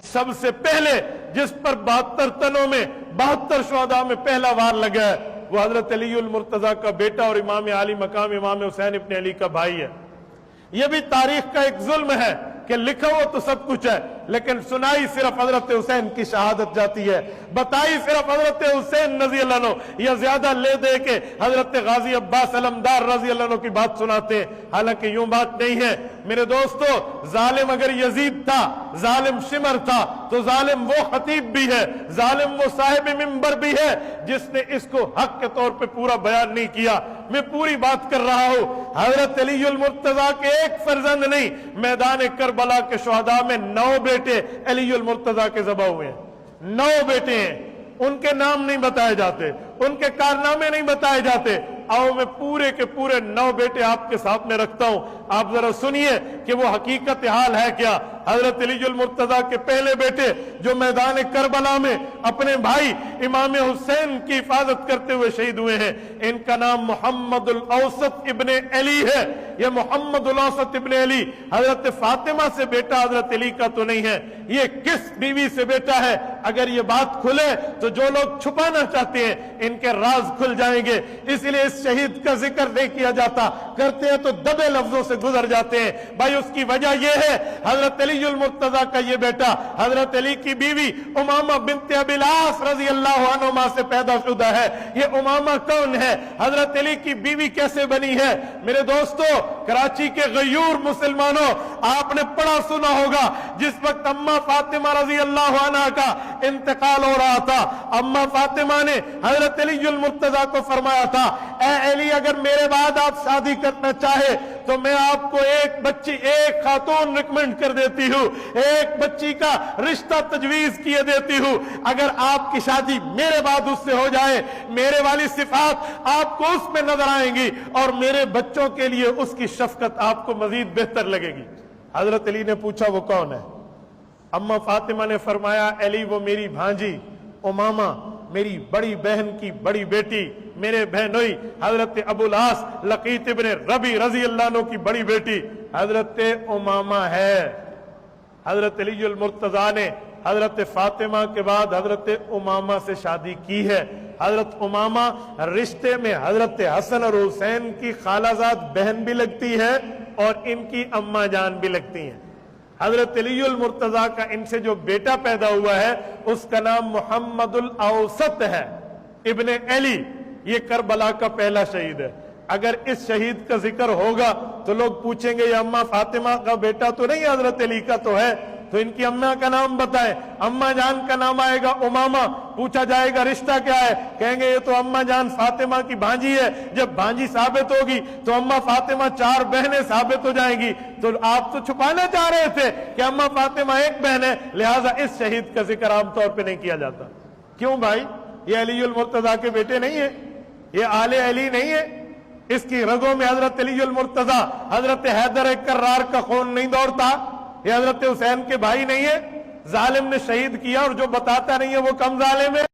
سب سے پہلے جس پر 72 تنوں میں 72 شہداء میں پہلا وار لگا ہے وہ حضرت علی المرتضیٰ کا بیٹا اور امام عالی مقام امام حسین ابن علی کا بھائی ہے۔ یہ بھی تاریخ کا ایک ظلم ہے کہ لکھا ہوا تو سب کچھ ہے لیکن سنائی صرف حضرت حسین کی شہادت جاتی ہے، بتائی صرف حضرت حسین رضی اللہ عنہ، یا زیادہ لے دے کے حضرت غازی عباس علمدار رضی اللہ عنہ کی بات سناتے ہیں، حالانکہ یوں بات نہیں ہے میرے دوستو۔ ظالم اگر یزید تھا، ظالم شمر تھا، تو ظالم وہ خطیب بھی ہے، ظالم وہ صاحب منبر بھی ہے جس نے اس کو حق کے طور پہ پورا بیان نہیں کیا۔ میں پوری بات کر رہا ہوں، حضرت علی المرتضیٰ کے ایک فرزند نہیں، میدان کربلا کے شہداء میں 9 بیٹے علی المرتضیٰ کے ذبح ہوئے ہیں، 9 بیٹے ہیں، ان کے نام نہیں بتائے جاتے، ان کے کارنامے نہیں بتائے جاتے۔ آؤ میں پورے کے پورے 9 بیٹے آپ کے سامنے رکھتا ہوں، آپ ذرا سنیے کہ وہ حقیقت حال ہے کیا۔ حضرت علی المرتضیٰ کے پہلے بیٹے جو میدان کربلا میں اپنے بھائی امام حسین کی حفاظت کرتے ہوئے شہید ہوئے ہیں، ان کا نام محمد الاوسط ابن علی ہے۔ یہ محمد الاوسط ابن علی حضرت فاطمہ سے بیٹا حضرت علی کا تو نہیں ہے، یہ کس بیوی سے بیٹا ہے؟ اگر یہ بات کھلے تو جو لوگ چھپانا چاہتے ہیں ان کے راز کھل جائیں گے، اس لیے اس شہید کا ذکر نہیں کیا جاتا، کرتے ہیں تو دبے لفظوں سے گزر جاتے ہیں۔ بھائی اس کی وجہ یہ ہے حضرت علی المرتضیٰ کا یہ بیٹا حضرت علی کی بیوی امامہ بنت ابی العاص رضی اللہ عنہما سے پیدا شدہ ہے۔ یہ امامہ کون ہے؟ حضرت علی کی بیوی کیسے بنی ہے؟ میرے دوستو، کراچی کے غیور مسلمانوں، آپ نے پڑھا سنا ہوگا جس وقت اماں فاطمہ رضی اللہ عنہ کا انتقال ہو رہا تھا، اماں فاطمہ نے حضرت علی المرتضیٰ کو فرمایا تھا، اے علی اگر میرے بعد آپ شادی کرنا چاہے تو میں آپ کو ایک بچی، ایک خاتون ریکمنڈ کر دیتی ہوں، ایک بچی کا رشتہ تجویز کیے دیتی ہوں، اگر آپ کی شادی میرے بعد اس سے ہو جائے، میرے والی صفات آپ کو اس میں نظر آئیں گی اور میرے بچوں کے لیے اس کی شفقت آپ کو مزید بہتر لگے گی۔ حضرت علی نے پوچھا وہ کون ہے؟ اماں فاطمہ نے فرمایا علی وہ میری بھانجی امامہ، میری بڑی بہن کی بڑی بیٹی، میرے بہنوئی حضرت ابو العاص لقیط ابن ربی رضی اللہ عنہ کی بڑی بیٹی حضرت امامہ ہے۔ حضرت علی المرتضیٰ نے حضرت فاطمہ کے بعد حضرت امامہ سے شادی کی ہے۔ حضرت امامہ رشتے میں حضرت حسن اور حسین کی خالہ زاد بہن بھی لگتی ہے اور ان کی اماں جان بھی لگتی ہیں۔ حضرت علی المرتضیٰ کا ان سے جو بیٹا پیدا ہوا ہے اس کا نام محمد الاوسط ہے ابن علی، یہ کربلا کا پہلا شہید ہے۔ اگر اس شہید کا ذکر ہوگا تو لوگ پوچھیں گے یہ اماں فاطمہ کا بیٹا تو نہیں، حضرت علی کا تو ہے، تو ان کی اماں کا نام بتائیں۔ اماں جان کا نام آئے گا امامہ، پوچھا جائے گا رشتہ کیا ہے، کہیں گے یہ تو اماں جان فاطمہ کی بھانجی ہے۔ جب بھانجی ثابت ہوگی تو اماں فاطمہ 4 بہنیں ثابت ہو جائیں گی، تو آپ تو چھپانا چاہ رہے تھے کہ اماں فاطمہ ایک بہن ہے، لہٰذا اس شہید کا ذکر عام طور پہ نہیں کیا جاتا۔ کیوں بھائی؟ یہ علی المرتضیٰ کے بیٹے نہیں ہیں، یہ آل علی نہیں ہے، اس کی رگوں میں حضرت علی المرتضیٰ حضرت حیدر کرار کا خون نہیں دوڑتا، یہ حضرت حسین کے بھائی نہیں ہے۔ ظالم نے شہید کیا اور جو بتاتا نہیں ہے وہ کم ظالم ہے۔